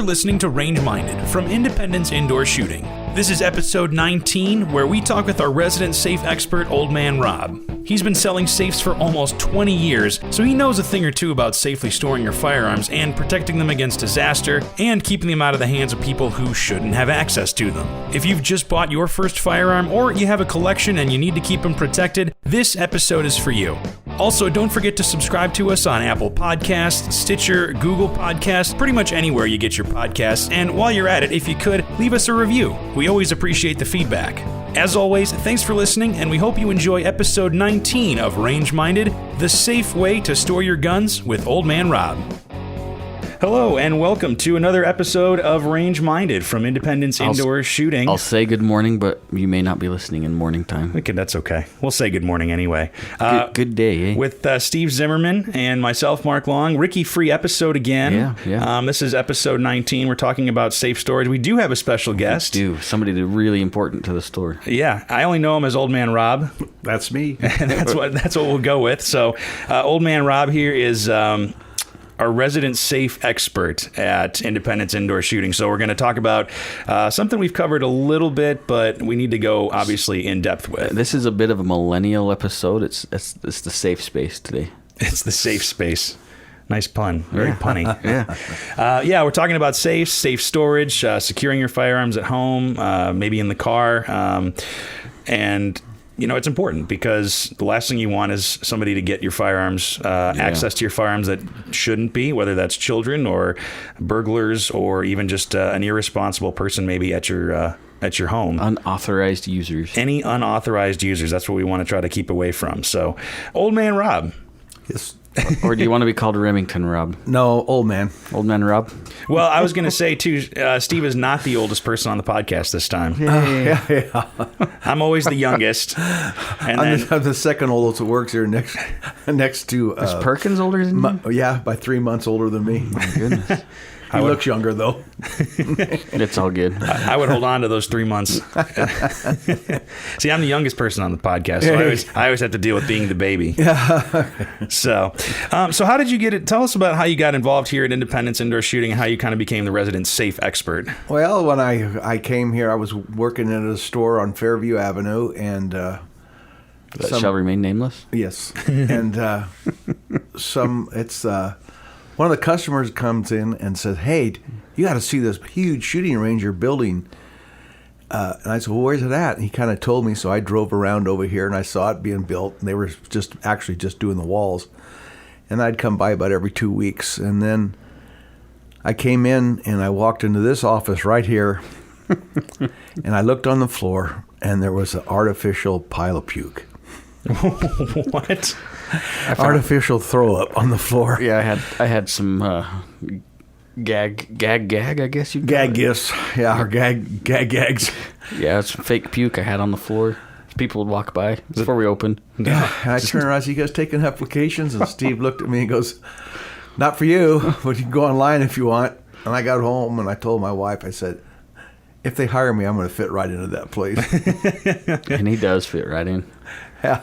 listening to Range Minded from Independence Indoor Shooting. This is episode 19, where we talk with our resident safe expert, Old Man Rob. He's been selling safes for almost 20 years, so he knows a thing or two about safely storing your firearms and protecting them against disaster and keeping them out of the hands of people who shouldn't have access to them. If you've just bought your first firearm or you have a collection and you need to keep them protected, this episode is for you. Also, don't forget to subscribe to us on Apple Podcasts, Stitcher, Google Podcasts, pretty much anywhere you get your podcasts. And while you're at it, if you could, leave us a review. We always appreciate the feedback. As always, thanks for listening, and we hope you enjoy episode 19 of Range Minded, the safe way to store your guns with Old Man Rob. Hello, and welcome to another episode of Range Minded from Independence Indoor Shooting. I'll say good morning, but you may not be listening in morning time. That's okay. We'll say good morning anyway. Good day, eh? With Steve Zimmerman and myself, Mark Long. Ricky-free episode again. Yeah. This is episode 19. We're talking about safe storage. We do have a special guest. We do. Somebody really important to the store. Yeah. I only know him as Old Man Rob. That's me. And that's what we'll go with. So, Old Man Rob here is our resident safe expert at Independence Indoor Shooting. So we're going to talk about something we've covered a little bit, but we need to go obviously in depth with. This is a bit of a millennial episode. It's the safe space today. It's the safe space. Nice pun. Very punny. Yeah. We're talking about safes, safe storage, securing your firearms at home, maybe in the car, and you know, it's important because the last thing you want is somebody to get your firearms, access to your firearms that shouldn't be, whether that's children or burglars or even just an irresponsible person maybe at your home. Unauthorized users. Any unauthorized users. That's what we want to try to keep away from. So, Old Man Rob. Yes. Or do you want to be called Remington Rob? No, old man. Old Man Rob? Well, I was going to say, too, Steve is not the oldest person on the podcast this time. Yeah. I'm always the youngest. And I'm the second oldest that works here next to... Is Perkins older than you? Yeah, by 3 months older than me. My goodness. He looks younger, though. It's all good. I would hold on to those 3 months. See, I'm the youngest person on the podcast, so I always have to deal with being the baby. So how did you get it? Tell us about how you got involved here at Independence Indoor Shooting and how you kind of became the resident safe expert. Well, when I came here, I was working at a store on Fairview Avenue, and... that shall remain nameless? Yes. And one of the customers comes in and says, "Hey, you got to see this huge shooting range you're building." And I said, "Well, where's it at?" And he kind of told me, so I drove around over here and I saw it being built. And they were just doing the walls. And I'd come by about every 2 weeks. And then I came in and I walked into this office right here. And I looked on the floor and there was an artificial pile of puke. What? Artificial throw up on the floor. Yeah, I had some gag, I guess you'd call Gag it. gifts. Yeah, or gags. Yeah, it's some fake puke I had on the floor. People would walk by before we opened. Yeah, and I turned around, "You guys taking applications?" And Steve looked at me and goes, "Not for you, but you can go online if you want." And I got home and I told my wife, I said, "If they hire me, I'm going to fit right into that place." And he does fit right in. Yeah,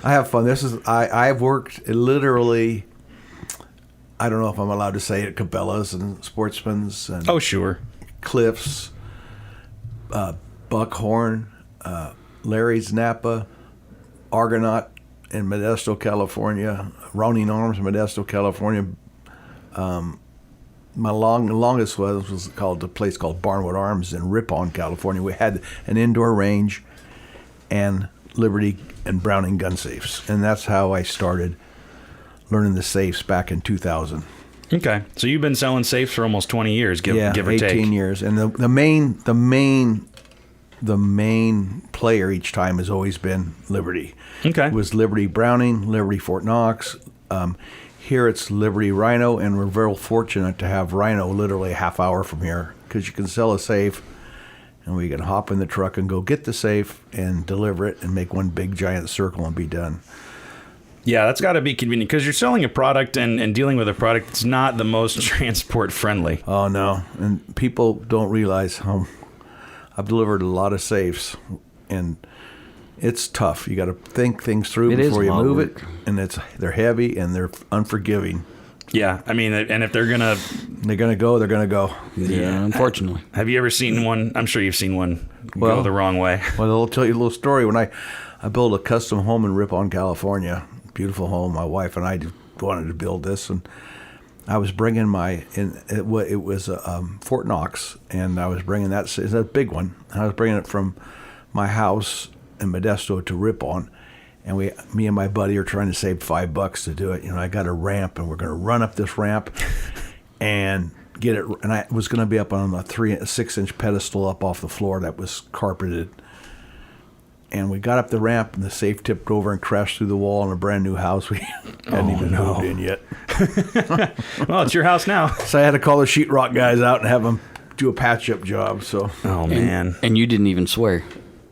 I have fun. I've worked literally, I don't know if I'm allowed to say it, Cabela's and Sportsman's and Oh, sure. Cliff's, Buckhorn, Larry's Napa, Argonaut in Modesto, California, Ronin Arms, Modesto, California. My longest was called a place called Barnwood Arms in Ripon, California. We had an indoor range and Liberty and Browning gun safes, and that's how I started learning the safes back in 2000. Okay, so you've been selling safes for almost 20 years, give or 18 take. 18 years, and the main player each time has always been Liberty. Okay, It was Liberty Browning, Liberty Fort Knox. Here it's Liberty Rhino, and we're very fortunate to have Rhino literally a half hour from here because you can sell a safe. And we can hop in the truck and go get the safe and deliver it and make one big giant circle and be done. Yeah, that's got to be convenient because you're selling a product and dealing with a product that's not the most transport friendly. Oh, no. And people don't realize how I've delivered a lot of safes, and it's tough. You got to think things through before you move it, and they're heavy and they're unforgiving. Yeah, I mean, and if they're gonna go, they're gonna go. Yeah, unfortunately. Have you ever seen one? I'm sure you've seen one go the wrong way. Well, I'll tell you a little story. When I built a custom home in Ripon, California, beautiful home. My wife and I wanted to build this, and I was bringing it was Fort Knox, and I was bringing it's a big one. And I was bringing it from my house in Modesto to Ripon, and me and my buddy are trying to save $5 to do it. I got a ramp, and we're going to run up this ramp and get it. And I was going to be up on a 6-inch pedestal up off the floor that was carpeted. And we got up the ramp, and the safe tipped over and crashed through the wall in a brand new house we hadn't even moved in yet. Well, it's your house now. So I had to call the sheetrock guys out and have them do a patch-up job. So, man. And you didn't even swear.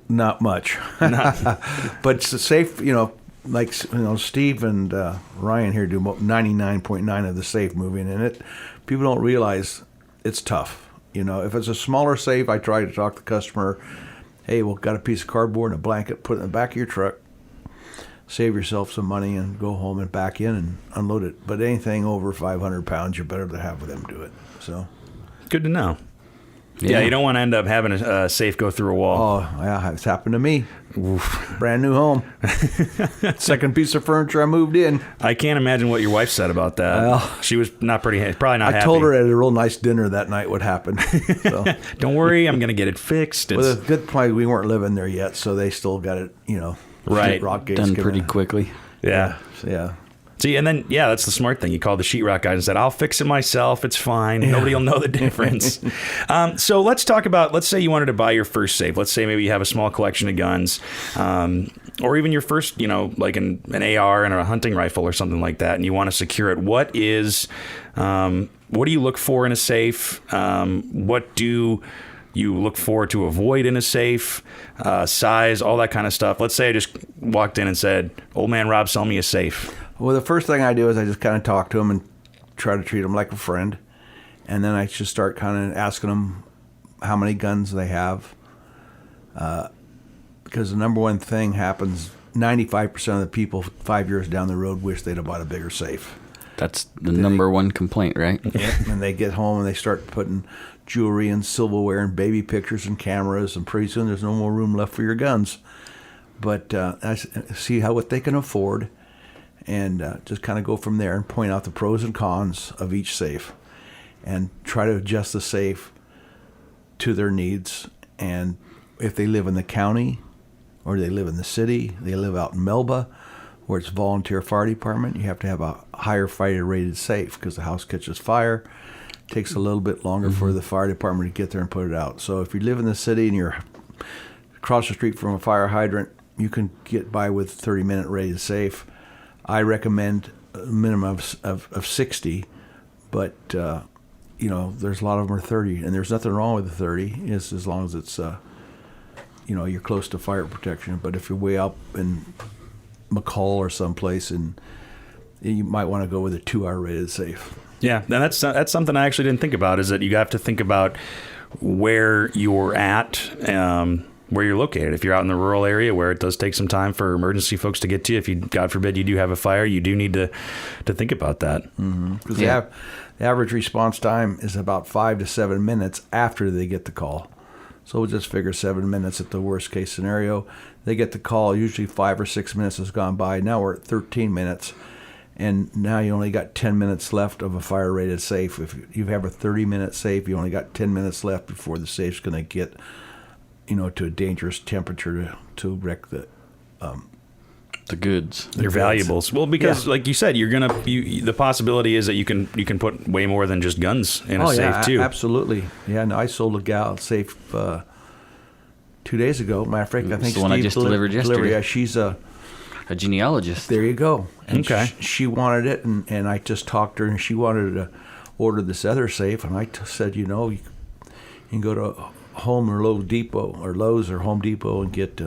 Not much. But it's safe, Steve and Ryan here do 99.9 of the safe moving in it. People don't realize it's tough. If it's a smaller safe, I try to talk to the customer. Hey, well, got a piece of cardboard and a blanket, put it in the back of your truck, save yourself some money, and go home and back in and unload it. But anything over 500 pounds, you're better to have them do it. So, good to know. Yeah, you don't want to end up having a safe go through a wall. Oh, yeah, it's happened to me. Oof. Brand new home. Second piece of furniture I moved in. I can't imagine what your wife said about that. Well, she was probably not happy. I told her at a real nice dinner that night what happened. So. Don't worry, I'm going to get it fixed. Well, the good point, we weren't living there yet, so they still got it, right, sheetrock gates done pretty quickly. Yeah. See, and then, that's the smart thing. You called the sheetrock guys and said, I'll fix it myself. It's fine. Yeah. Nobody will know the difference. So let's talk about, let's say you wanted to buy your first safe. Let's say maybe you have a small collection of guns, or even your first, like an AR and a hunting rifle or something like that, and you want to secure it. What do you look for in a safe? What do you look for to avoid in a safe? Size, all that kind of stuff. Let's say I just walked in and said, Old Man Rob, sell me a safe. Well, the first thing I do is I just kind of talk to them and try to treat them like a friend. And then I just start kind of asking them how many guns they have. Because the number one thing happens, 95% of the people 5 years down the road wish they'd have bought a bigger safe. That's the number one complaint, right? Yeah. And they get home and they start putting jewelry and silverware and baby pictures and cameras, and pretty soon there's no more room left for your guns. But I see what they can afford, and just kind of go from there and point out the pros and cons of each safe and try to adjust the safe to their needs. And if they live in the county or they live in the city, they live out in Melba, where it's volunteer fire department, you have to have a higher fire rated safe because the house catches fire. It takes a little bit longer for the fire department to get there and put it out. So if you live in the city and you're across the street from a fire hydrant, you can get by with 30-minute rated safe. I recommend a minimum of 60, but there's a lot of them are 30, and there's nothing wrong with the 30, as long as it's you're close to fire protection. But if you're way up in McCall or someplace, and you might want to go with a 2-hour rated safe. Yeah, and that's something I actually didn't think about, is that you have to think about where you're at, where you're located. If you're out in the rural area where it does take some time for emergency folks to get to you, if you, God forbid, you do have a fire, you do need to think about that. Because the average response time is about 5 to 7 minutes after they get the call. So we'll just figure 7 minutes at the worst case scenario. They get the call, usually 5 or 6 minutes has gone by. Now we're at 13 minutes. And now you only got 10 minutes left of a fire-rated safe. If you have a 30-minute safe, you only got 10 minutes left before the safe's going to get, to a dangerous temperature to wreck the goods. Your valuables. Well, because like you said, the possibility is that you can put way more than just guns in a safe too. Absolutely. Yeah, no, I sold a gal safe 2 days ago. Matter of fact, I think the one I just delivered yesterday. Yeah, she's a genealogist. There you go. And okay. She wanted it, and I just talked to her, and she wanted to order this other safe, and I said, you can go to Home or Lowe's or Home Depot and get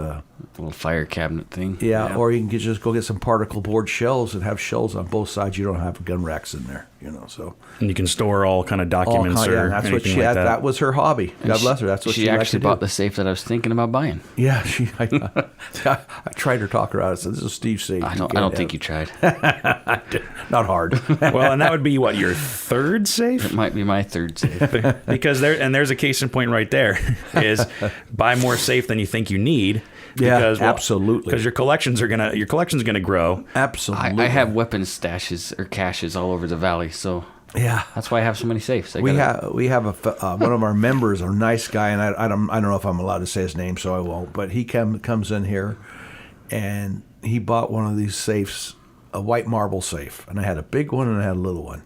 little fire cabinet thing. Yeah, or you can just go get some particle board shelves and have shelves on both sides. You don't have gun racks in there, so. And you can store all kind of documents or that's what anything like that. That was her hobby. God bless her. That's what she actually liked bought to the safe that I was thinking about buying. do. Yeah, I tried to talk her out. I said, "This is Steve's safe." I don't think you tried. Not hard. Well, and that would be what, your third safe? It might be my third safe. Because there's a case in point right there is buy more safe than you think you need. Yeah, Because, absolutely. Because your collection's gonna grow. Absolutely. I have weapons stashes or caches all over the valley, so Yeah. that's why I have so many safes. We have one of our members, a nice guy, and I don't know if I'm allowed to say his name, so I won't. But he comes in here, and he bought one of these safes, a white marble safe, and I had a big one and I had a little one.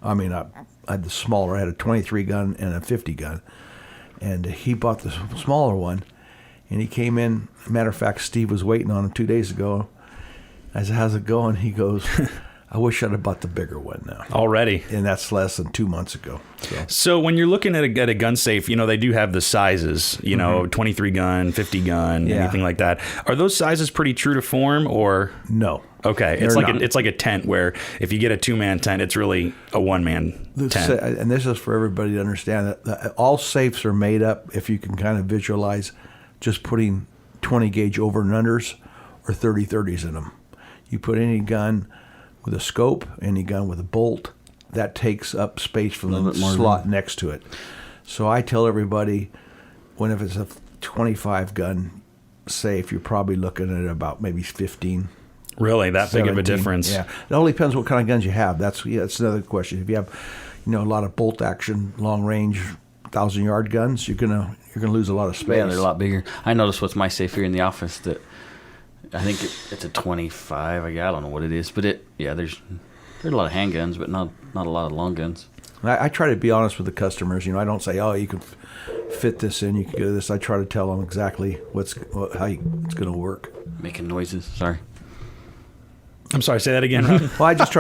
I mean, I had the smaller. I had a 23 gun and a 50 gun, and he bought the smaller one. And he came in. Matter of fact, Steve was waiting on him 2 days ago. I said, "How's it going?" He goes, "I wish I'd have bought the bigger one now." Already. And that's less than 2 months ago. So when you're looking at a gun safe, they do have the sizes, 23 gun, 50 gun, Yeah. anything like that. Are those sizes pretty true to form or? No. Okay. They're not. It's like a tent where if you get a 2-man tent, it's really a 1-man tent. And this is for everybody to understand that all safes are made up, if you can kind of visualize, just putting 20 gauge over and unders or 30-30s in them. You put any gun with a scope, any gun with a bolt, that takes up space from the slot next to it. So I tell everybody, if it's a 25 gun safe, you're probably looking at about maybe 15. Really, that 17. big of a difference? Yeah. It all depends what kind of guns you have. That's another question. If you have, a lot of bolt action, long range, 1,000-yard guns, you're gonna lose a lot of space. Yeah, they're a lot bigger. I noticed what's my safe here in the office that I think it's a 25. I don't know what it is, but there's a lot of handguns, but not a lot of long guns. I try to be honest with the customers. I don't say, "Oh, you can fit this in, you can do this." I try to tell them exactly how it's going to work. Making noises. Sorry. I'm sorry, say that again, Rob. Well, I just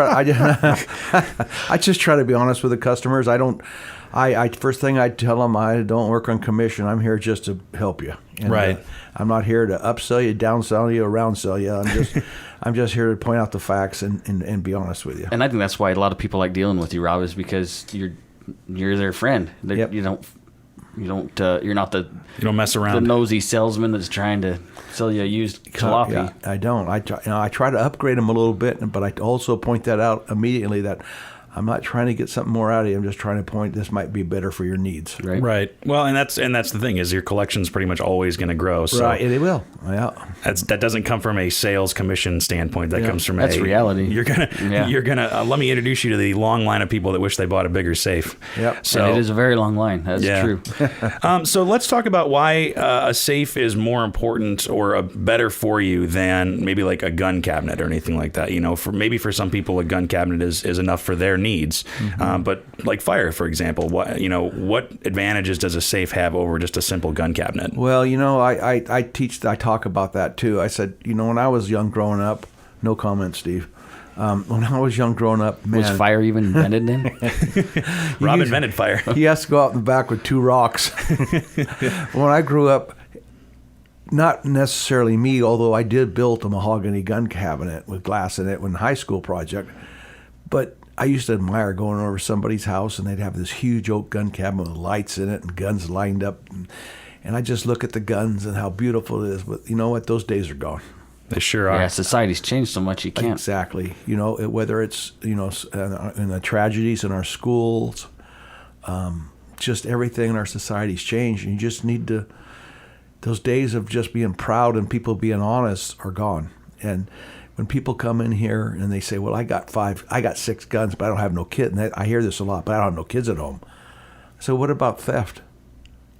try to be honest with the customers. I first thing I tell them, I don't work on commission. I'm here just to help you. And, right. I'm not here to upsell you, downsell you, or roundsell you. I'm just here to point out the facts and be honest with you. And I think that's why a lot of people like dealing with you, Rob, is because you're their friend. Yep. You're not the You don't mess around. the nosy salesman that's trying to sell you a used jalopy. Yeah, I don't. I try to upgrade them a little bit, but I also point that out immediately that I'm not trying to get something more out of you. I'm just trying to point this might be better for your needs. Right. Well, and that's the thing is your collection's pretty much always going to grow. So Right, and it will. Yeah. that doesn't come from a sales commission standpoint. That comes from That's reality. You're gonna let me introduce you to the long line of people that wish they bought a bigger safe. Yep. So And it is a very long line. That's true. So let's talk about why a safe is more important or better for you than maybe like a gun cabinet or anything like that. For some people, a gun cabinet is enough for their needs. Mm-hmm. But like fire, for example, what advantages does a safe have over just a simple gun cabinet? Well, I talk about that too. I said, when I was young growing up, no comment, Steve. When I was young growing up, man. Was fire even invented then? Rob invented fire. He has to go out in the back with 2 rocks. When I grew up, not necessarily me, although I did build a mahogany gun cabinet with glass in it in high school project, but I used to admire going over to somebody's house and they'd have this huge oak gun cabinet with lights in it and guns lined up. And I just look at the guns and how beautiful it is. But you know what? Those days are gone. They sure are. Yeah, society's changed so much you can't. Exactly. Whether it's, in the tragedies in our schools, just everything in our society's changed. And you just need to, those days of just being proud and people being honest are gone. And when people come in here and they say, "Well, I got 6 guns, but I don't have no kid," and I hear this a lot, but I don't have no kids at home. So what about theft?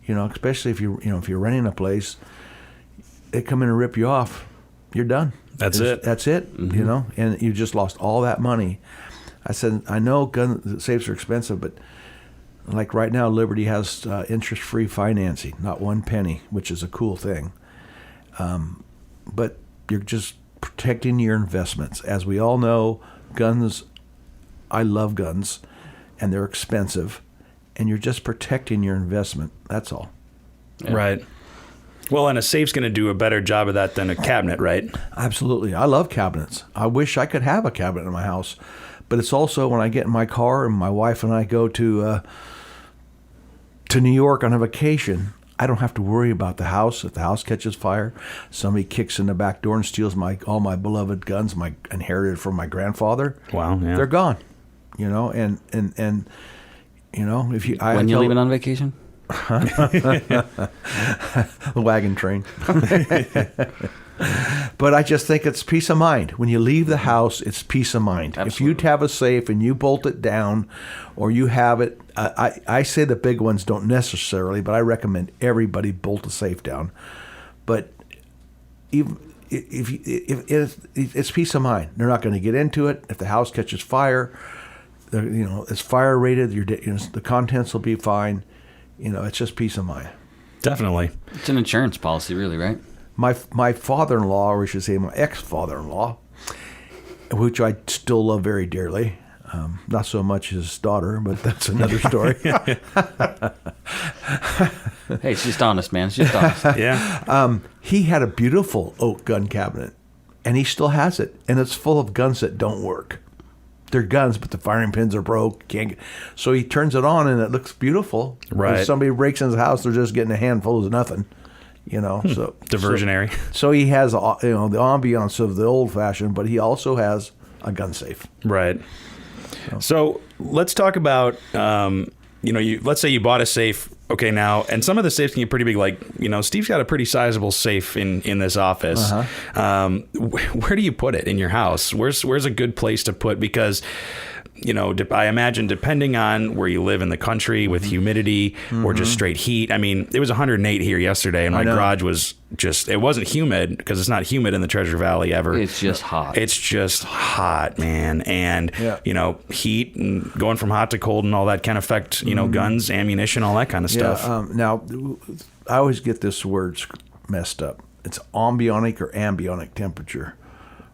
Especially if you're renting a place, they come in and rip you off. You're done. That's it. That's it. Mm-hmm. And you just lost all that money. I said, I know gun safes are expensive, but like right now, Liberty has interest-free financing, not 1 penny, which is a cool thing. But you're just protecting your investments. As we all know, guns, I love guns, and they're expensive, and you're just protecting your investment. That's all. Yeah. Right. Well, and a safe's going to do a better job of that than a cabinet, right? Absolutely. I love cabinets. I wish I could have a cabinet in my house. But it's also when I get in my car and my wife and I go to New York on a vacation, I don't have to worry about the house. If the house catches fire, somebody kicks in the back door and steals all my beloved guns, my inherited from my grandfather. Wow, yeah. They're gone. You know, and you know, if you When you leaving on vacation? the wagon train. But I just think it's peace of mind. When you leave the house, it's peace of mind. Absolutely. If you have a safe and you bolt it down or you have it, I say the big ones don't necessarily, but I recommend everybody bolt a safe down. But if it's peace of mind. They're not going to get into it. If the house catches fire, it's fire rated. The contents will be fine. It's just peace of mind. Definitely. It's an insurance policy, really, right? My father-in-law, or I should say my ex-father-in-law, which I still love very dearly, not so much his daughter, but that's another story. Hey, it's just honest, man. It's just honest. Yeah. He had a beautiful oak gun cabinet, and he still has it, and it's full of guns that don't work. They're guns, but the firing pins are broke. So he turns it on, and it looks beautiful. Right. If somebody breaks in his house, they're just getting a handful of nothing. So Diversionary. So he has the ambiance of the old fashioned, but he also has a gun safe. Right. So let's talk about let's say you bought a safe. Okay, now, and some of the safes can get pretty big. Like, Steve's got a pretty sizable safe in this office. Uh-huh. Where do you put it in your house? Where's a good place to put? Because I imagine depending on where you live in the country with humidity or just straight heat. I mean, it was 108 here yesterday, and my garage was it wasn't humid because it's not humid in the Treasure Valley ever. It's just hot. It's just hot, man. And, heat and going from hot to cold and all that can affect, guns, ammunition, all that kind of stuff. Now, I always get this word messed up. It's ambionic or ambionic temperature.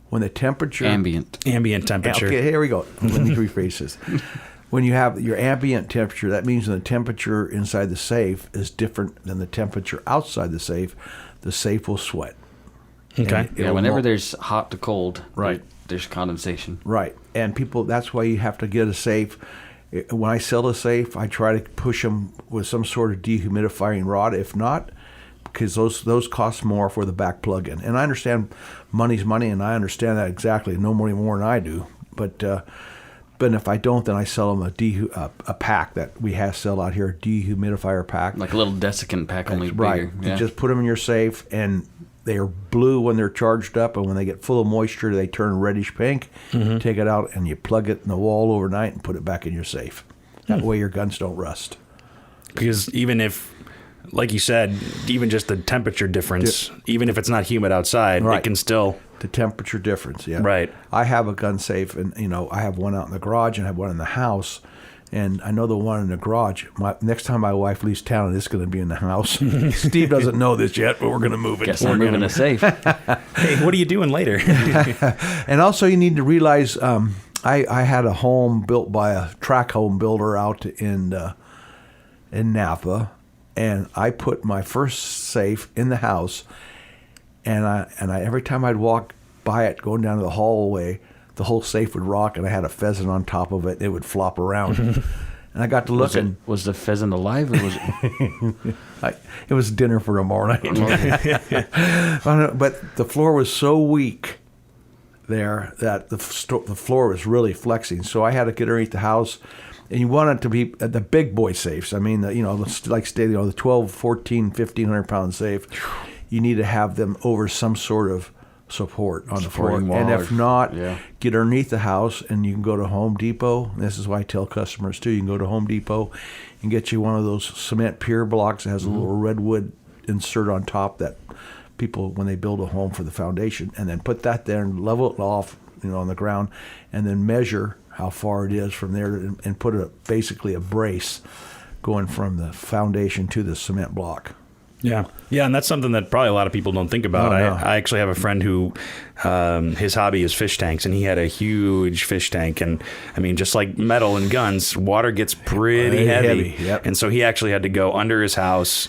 When the temperature... Ambient temperature. Okay, here we go. Let me rephrase this. When you have your ambient temperature, that means when the temperature inside the safe is different than the temperature outside the safe will sweat. Okay. Yeah, whenever there's hot to cold, right, there's condensation. Right. And that's why you have to get a safe. When I sell a safe, I try to push them with some sort of dehumidifying rod. If not, because those cost more for the back plug-in. And I understand money's money, and I understand that exactly, no more than I do. But if I don't, then I sell them a pack that we sell out here, a dehumidifier pack. Like a little desiccant pack, only right. bigger. Yeah. You just put them in your safe, and they are blue when they're charged up, and when they get full of moisture, they turn reddish pink. Mm-hmm. Take it out, and you plug it in the wall overnight and put it back in your safe. That way your guns don't rust. Because even if... like you said, even just the temperature difference, even if it's not humid outside, right, it can still... The temperature difference, yeah. Right. I have a gun safe, and, I have one out in the garage and I have one in the house. And I know the one in the garage, next time my wife leaves town, it's going to be in the house. Steve doesn't know this yet, but we're going to move it. Guess I'm moving a safe. Hey, what are you doing later? And also you need to realize I had a home built by a track home builder out in Napa. And I put my first safe in the house, and I every time I'd walk by it going down to the hallway, the whole safe would rock, and I had a pheasant on top of it. It would flop around, and I got to looking. Was the pheasant alive, or was it? It was dinner for tomorrow night. But the floor was so weak there that the floor was really flexing, so I had to get underneath the house. And you want it to be the big boy safes. I mean, the 12, 14, 1,500 pound safe. You need to have them over some sort of support on the floor. And if not, get underneath the house, and you can go to Home Depot. This is why I tell customers too. You can go to Home Depot and get you one of those cement pier blocks that has a little redwood insert on top that people, when they build a home for the foundation, and then put that there and level it off, on the ground, and then measure how far it is from there, and put basically a brace going from the foundation to the cement block. Yeah, and that's something that probably a lot of people don't think about. Oh, no. I actually have a friend who his hobby is fish tanks, and he had a huge fish tank. And I mean, just like metal and guns, water gets pretty heavy. Yep. And so he actually had to go under his house,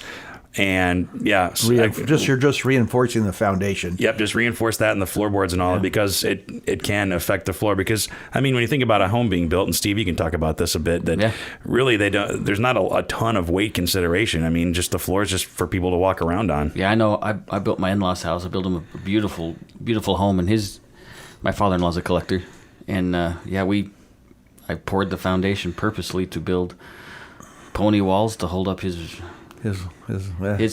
And yeah, You're just reinforcing the foundation. Yep, just reinforce that in the floorboards and all, because it can affect the floor. Because I mean, when you think about a home being built, and Steve, you can talk about this a bit, that really there's not a ton of weight consideration. I mean, just the floor is just for people to walk around on. Yeah, I know. I built my in-laws' house. I built them a beautiful, beautiful home, and my father-in-law's a collector, and I poured the foundation purposely to build pony walls to hold up his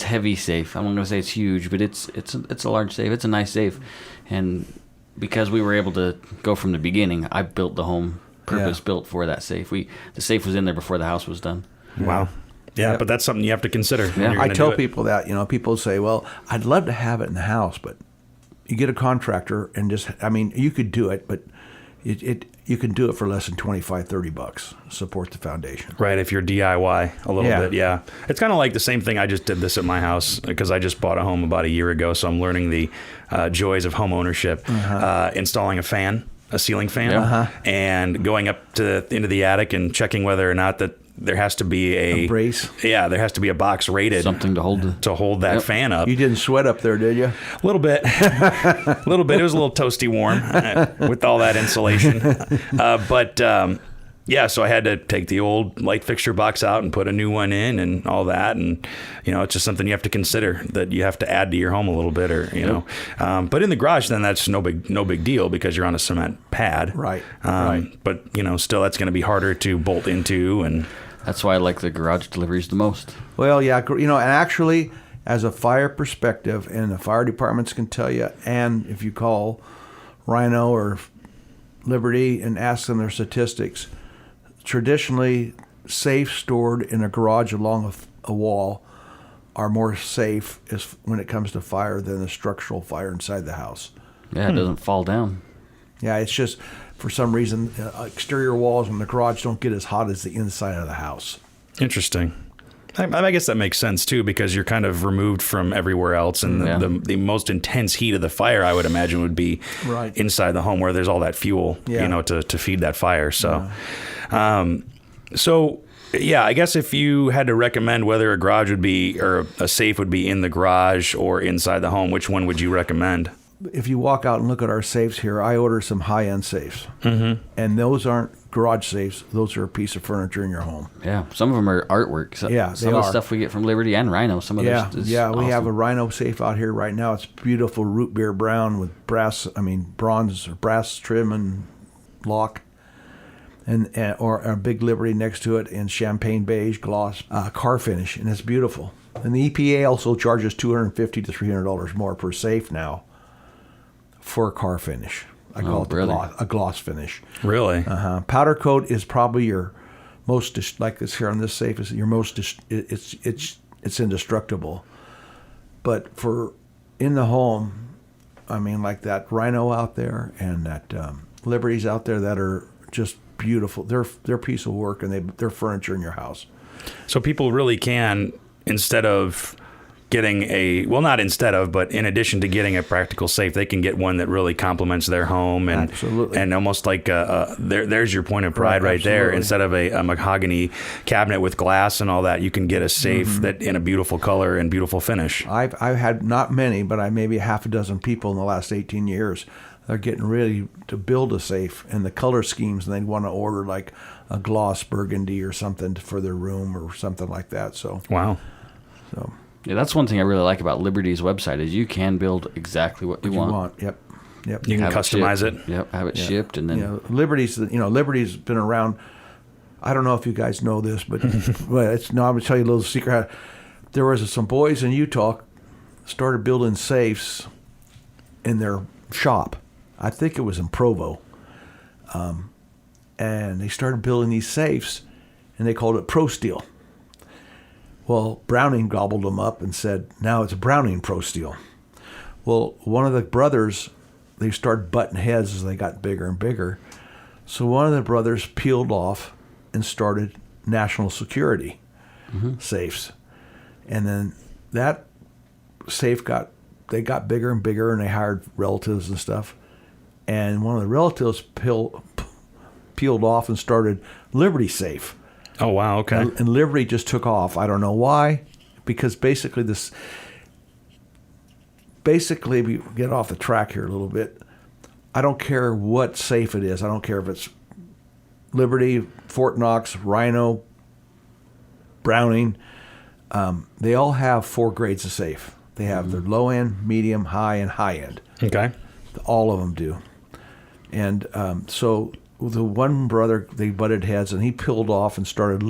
heavy safe. I'm not gonna say it's huge, but it's a large safe. It's a nice safe, and because we were able to go from the beginning, I built the home purpose built for that safe. The safe was in there before the house was done. Wow. Yeah, but that's something you have to consider. Yeah. I tell people that, people say, well, I'd love to have it in the house, but you get a contractor and you could do it, but you can do it for less than $25-$30. Support the foundation. Right, if you're DIY a little bit, yeah. It's kind of like the same thing. I just did this at my house because I just bought a home about a year ago, so I'm learning the joys of home ownership. Installing a ceiling fan, and going up into the attic and checking whether or not that there has to be a brace. Yeah, there has to be a box rated. Something to hold that fan up. You didn't sweat up there, did you? A little bit. A little bit. It was a little toasty warm with all that insulation. So I had to take the old light fixture box out and put a new one in and all that. And, it's just something you have to consider that you have to add to your home a little bit but in the garage, then that's no big deal because you're on a cement pad. Right. But, still that's going to be harder to bolt into. And that's why I like the garage deliveries the most. Well, yeah, and actually, as a fire perspective, and the fire departments can tell you, and if you call Rhino or Liberty and ask them their statistics, traditionally, safes stored in a garage along a wall are more safe when it comes to fire than the structural fire inside the house. Yeah, it doesn't fall down. Yeah, it's just, for some reason, exterior walls in the garage don't get as hot as the inside of the house. Interesting. I guess that makes sense, too, because you're kind of removed from everywhere else. And the most intense heat of the fire, I would imagine, would be inside the home where there's all that fuel, to feed that fire. So, I guess if you had to recommend whether a garage would be, or a safe would be in the garage or inside the home, which one would you recommend? If you walk out and look at our safes here, I order some high-end safes. Mm-hmm. And those aren't garage safes. Those are a piece of furniture in your home. Yeah, some of them are artwork. Some of the stuff we get from Liberty and Rhino, some of those is awesome. We have a Rhino safe out here right now. It's beautiful root beer brown with bronze or brass trim and lock. Or a big Liberty next to it in champagne beige gloss car finish, and it's beautiful. And the EPA also charges $250 to $300 more per safe now for a car finish. I call it a gloss finish. Really? Powder coat is probably your most, like this here on this safe, is your most. It's indestructible. But for in the home, like that Rhino out there and that Liberties out there that are just beautiful. They're a piece of work, and they're furniture in your house. So people really can, instead of getting but in addition to getting a practical safe, they can get one that really complements their home and absolutely. And almost like there's your point of pride right there. Instead of a mahogany cabinet with glass and all that, you can get a safe that in a beautiful color and beautiful finish. I've had not many, but maybe half a dozen people in the last 18 years. They're getting ready to build a safe, and the color schemes, and they want to order like a gloss burgundy or something for their room or something like that. So wow. So yeah, that's one thing I really like about Liberty's website is you can build exactly what you want. Yep. You can customize it. Yep. Have it shipped, and then Liberty's been around. I don't know if you guys know this, but I'm going to tell you a little secret. There was some boys in Utah started building safes in their shop. I think it was in Provo. And they started building these safes, and they called it Pro Steel. Well, Browning gobbled them up and said, now it's Browning Pro Steel. Well, one of the brothers, they started butting heads as they got bigger and bigger. So one of the brothers peeled off and started national security safes. And then that safe got bigger and bigger, and they hired relatives and stuff. And one of the relatives peeled off and started Liberty Safe. Oh, wow, okay. And Liberty just took off. I don't know why, because basically we get off the track here a little bit. I don't care what safe it is. I don't care if it's Liberty, Fort Knox, Rhino, Browning. They all have 4 grades of safe. They have their low end, medium, high, and high end. Okay. All of them do. And so the one brother, they butted heads, and he peeled off and started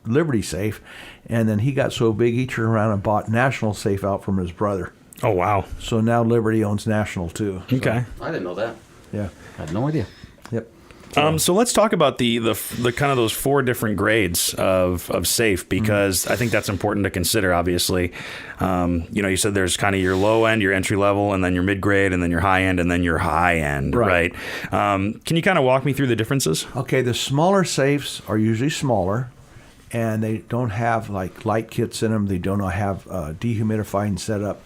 Liberty Safe. And then he got so big, he turned around and bought National Safe out from his brother. Oh, wow. So now Liberty owns National, too. Okay. I didn't know that. Yeah. I had no idea. Yep. So let's talk about the kind of those 4 different grades of safe, because I think that's important to consider. Obviously, you said there's kind of your low end, your entry level, and then your mid grade, and then your high end, and then your high end. Right. Can you kind of walk me through the differences? Okay. The smaller safes are usually smaller, and they don't have like light kits in them. They don't have dehumidifying setup.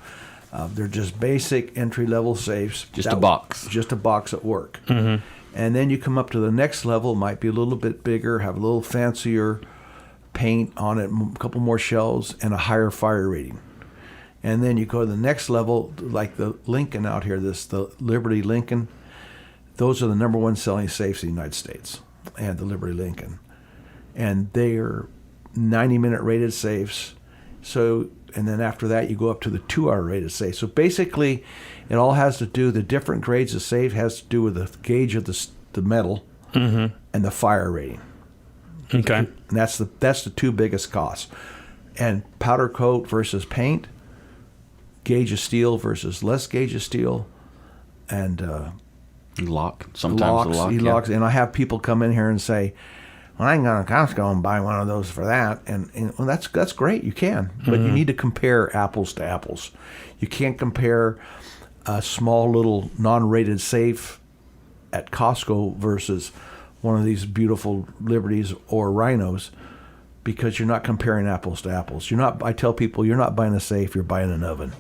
They're just basic entry level safes. Just a box at work. Mm-hmm. And then you come up to the next level, might be a little bit bigger, have a little fancier paint on it, a couple more shells, and a higher fire rating. And then you go to the next level, like the Lincoln out here, the Liberty Lincoln. Those are the number 1 selling safes in the United States, and the Liberty Lincoln. And they are 90-minute rated safes. So, and then after that, you go up to the 2-hour rated safe. So basically, it all has to do, the different grades of safe has to do with the gauge of the metal and the fire rating. Okay. And that's the 2 biggest costs. And powder coat versus paint, gauge of steel versus less gauge of steel, and lock. Sometimes locks. And I have people come in here and say, well, I can go to Costco and buy one of those for that. And well, that's great. You can. But you need to compare apples to apples. You can't compare a small little non-rated safe at Costco versus one of these beautiful Liberties or Rhinos, because you're not comparing apples to apples. I tell people, you're not buying a safe, you're buying an oven.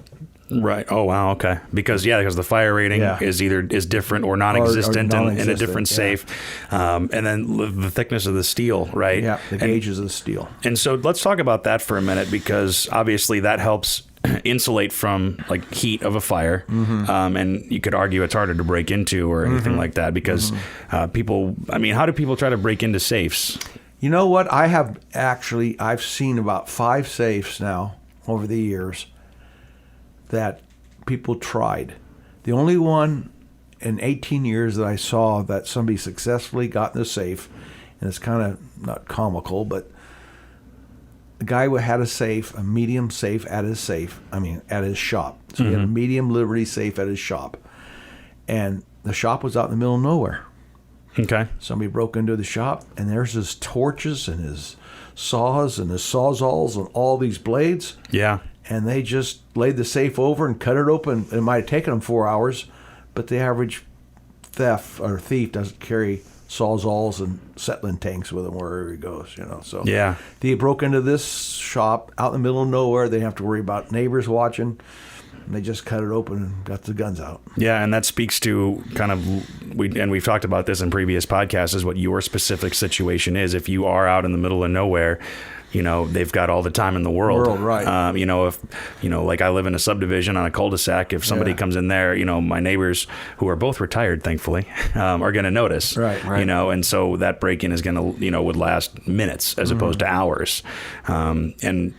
Right. Oh, wow. Okay. Because the fire rating is different or non-existent, in a different safe. And then the thickness of the steel, right? Yeah, the gauges of the steel. And so let's talk about that for a minute, because obviously that helps insulate from like heat of a fire. And you could argue it's harder to break into or anything like that, because how do people try to break into safes? You know what? I've seen about 5 safes now over the years that people tried. The only one in 18 years that I saw that somebody successfully got in the safe, and it's kind of not comical, but the guy had a safe, a medium safe at his shop. So he had a medium Liberty safe at his shop. And the shop was out in the middle of nowhere. Okay. Somebody broke into the shop, and there's his torches and his saws and his sawzalls and all these blades. Yeah. And they just laid the safe over and cut it open. It might have taken them 4 hours, but the average thief doesn't carry sawzalls and settling tanks with him wherever he goes, So yeah, they broke into this shop out in the middle of nowhere. They didn't have to worry about neighbors watching. And they just cut it open and got the guns out. Yeah, and that speaks to kind of, we've talked about this in previous podcasts, is what your specific situation is. If you are out in the middle of nowhere, they've got all the time in the world. Right. If, like I live in a subdivision on a cul-de-sac, if somebody comes in there, my neighbors, who are both retired, thankfully, are going to notice. Right. And so that break-in is going to, would last minutes as opposed to hours. And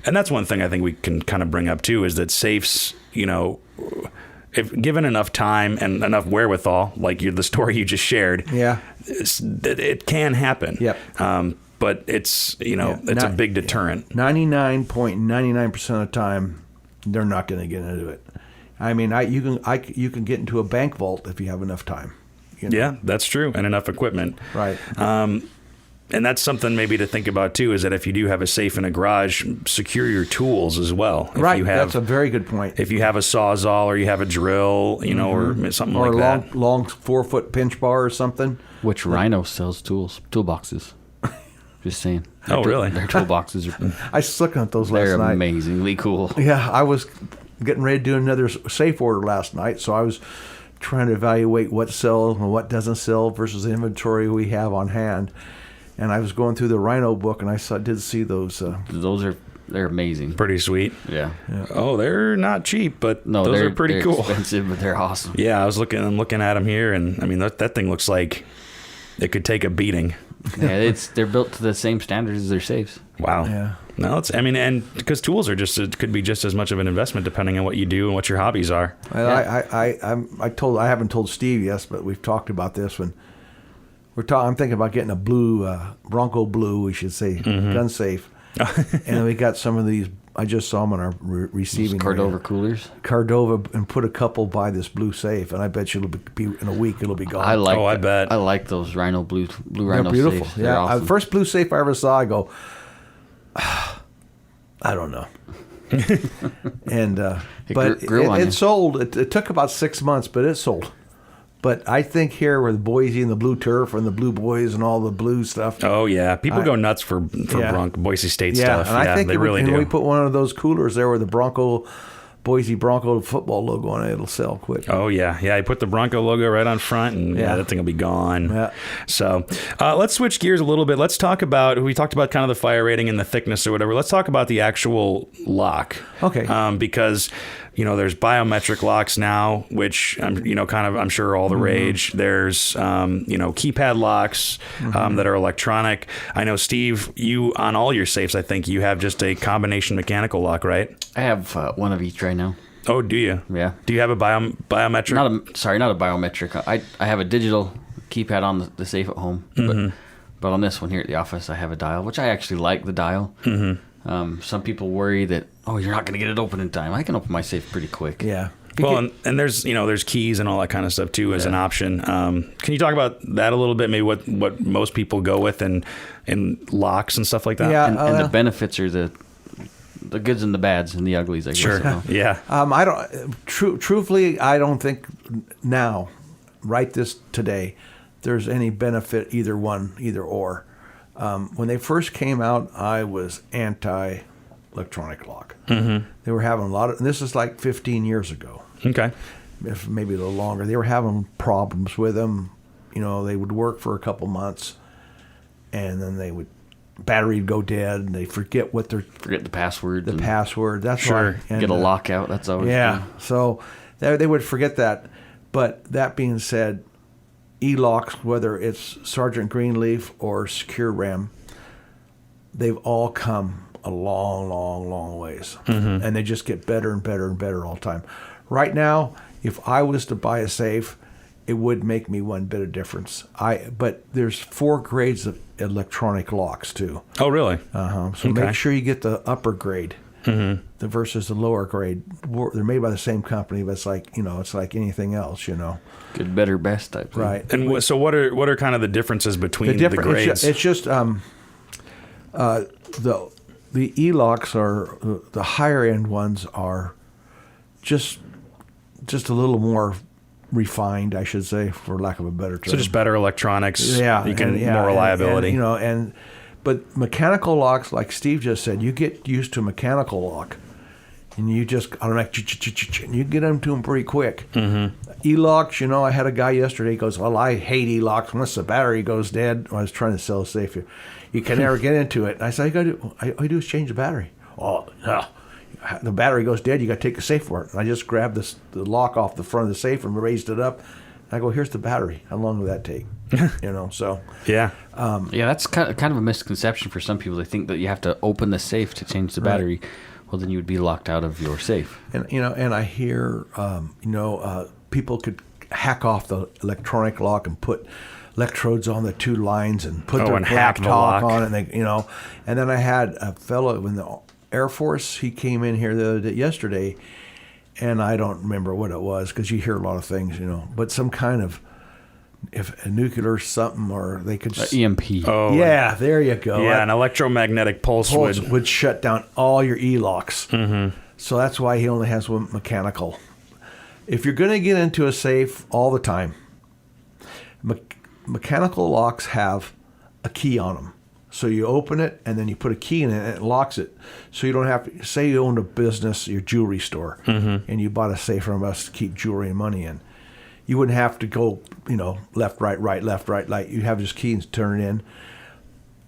that's one thing I think we can kind of bring up too, is that safes, if given enough time and enough wherewithal, like the story you just shared, it can happen. Yep. But it's, it's a big deterrent. 99.99% of the time, they're not going to get into it. I mean, you can get into a bank vault if you have enough time. Yeah, that's true, and enough equipment. Right. And that's something maybe to think about too, is that if you do have a safe in a garage, secure your tools as well. Right. That's a very good point. If you have a Sawzall or you have a drill, or something or like that. Or a long 4-foot pinch bar or something. Which Rhino sells toolboxes. Just saying. Really? Their toolboxes are. I was looking at those last night. They're amazingly cool. Yeah, I was getting ready to do another safe order last night, so I was trying to evaluate what sells and what doesn't sell versus the inventory we have on hand. And I was going through the Rhino book, and I did see those. Those are They're amazing. Pretty sweet. Yeah. Oh, they're not cheap, but those are pretty cool. Expensive, but they're awesome. Yeah, I'm looking at them here, and I mean that thing looks like it could take a beating. Yeah, they're built to the same standards as their safes. Wow. Yeah. No, and because tools are could be just as much of an investment depending on what you do and what your hobbies are. Well, I haven't told Steve yes, but we've talked about this when I'm thinking about getting a blue Bronco blue, we should say, gun safe, and we got some of these. I just saw them on our receiving Cordova coolers. Cordova, and put a couple by this blue safe, and I bet you it'll be in a week. It'll be gone. I bet. I like those Rhino blue They're Rhino beautiful. safes. They're awesome. First blue safe I ever saw, I go, I don't know. And but it sold. It took about 6 months, but it sold. But I think here with Boise and the blue turf and the blue boys and all the blue stuff. Oh yeah, people go nuts for Boise State stuff. And I think they really do. We put one of those coolers there with the Boise Bronco football logo on it. It'll sell quick. Oh yeah. I put the Bronco logo right on front, and that thing will be gone. Yeah. So let's switch gears a little bit. Let's talk about. We talked about kind of the fire rating and the thickness or whatever. Let's talk about the actual lock. Okay. Because there's biometric locks now, which I'm sure all the rage. There's keypad locks that are electronic. I know, Steve, you on all your safes, I think you have just a combination mechanical lock, right? I have one of each right now. Oh, do you? Yeah. Do you have a biometric? Not a biometric. I have a digital keypad on the safe at home, but on this one here at the office, I have a dial, which I actually like the dial. Some people worry that, you're not going to get it open in time. I can open my safe pretty quick. Yeah. Well, and there's keys and all that kind of stuff too as an option. Can you talk about that a little bit? Maybe what most people go with and locks and stuff like that. Yeah, and the benefits are the goods and the bads and the uglies, I guess. Sure. Yeah. I don't. Truthfully, I don't think now, right this today, there's any benefit either or. When they first came out, I was anti-electronic lock. They were having a lot of, and this is like 15 years ago. Okay. If maybe a little longer. They were having problems with them. They would work for a couple months, and then battery would go dead, and they forget the password. The password. That's sure. right. And, get a lockout. That's always good. Cool. So they would forget that. But that being said, E-locks, whether it's Sergeant Greenleaf or Secure Ram, they've all come a long, long, long ways. And they just get better and better and better all the time. Right now, if I was to buy a safe, it would make me one bit of difference. But there's 4 grades of electronic locks too. Oh, really? So make sure you get the upper grade. Versus the lower grade. They're made by the same company, but it's like it's like anything else. Good, better, best type thing. Right. And so what are kind of the differences between the grades? It's just the E-locks are the higher end ones are just a little more refined, I should say, for lack of a better term. So just better electronics. Yeah, more reliability. But mechanical locks, like Steve just said, you get used to a mechanical lock, and you just automatic, and you get into them pretty quick. E-locks, I had a guy yesterday. He goes, "Well, I hate E-locks unless the battery goes dead." I was trying to sell a safe here. You can never get into it. And I said, all I do is change the battery. Oh, no. The battery goes dead. You got to take the safe for it. And I just grabbed the lock off the front of the safe and raised it up. And I go, "Here's the battery. How long will that take?" So yeah. That's kind of a misconception for some people. They think that you have to open the safe to change the battery. Well, then you would be locked out of your safe. And and I hear people could hack off the electronic lock and put electrodes on the 2 lines and put their black talk on it. And and then I had a fellow in the Air Force. He came in here yesterday, and I don't remember what it was because you hear a lot of things, but some kind of if a nuclear something, or they could EMP. Oh, yeah, there you go. Yeah, an electromagnetic pulse would shut down all your E-locks. So that's why he only has one mechanical. If you're going to get into a safe all the time, mechanical locks have a key on them. So you open it, and then you put a key in it, and it locks it. So you don't have to, say you owned a business, your jewelry store, and you bought a safe from us to keep jewelry and money in. You wouldn't have to go, left, right, left, right, like you have just keys to turn it in.